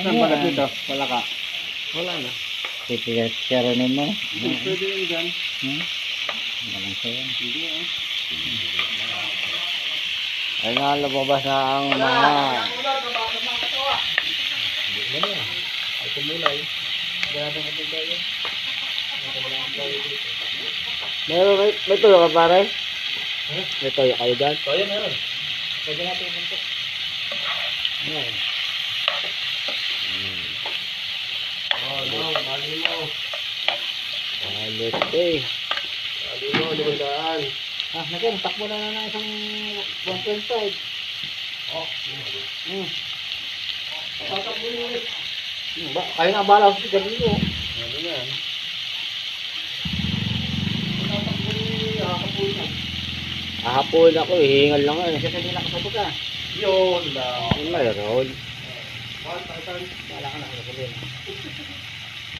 Saan ba dito? Wala ka? Wala na. Kikiranin mo. Pwede yun dyan. Walang sa'yo. Hindi ah. Ay na, lumabas na ang mga... Ay kumulay. Gano'n natin tayo. May tuyo ka pare? May tuyo kayo dyan? Toyo meron. Pwede natin umuntok. Ayan. Mali mo. Alis eh. Mali mo, limandaan. Nakin, takbo na ng isang 1.5. Oh, Tatakbo nyo ulit. Kayo na bala sa gabi nyo. ano yan? Tatakbo nyo nakakapunan. Ahapon ako, hihingal lang eh. Kasi hindi nakasabot ah. Yun lang. Mayroon. Wala ka na. Wala ka na.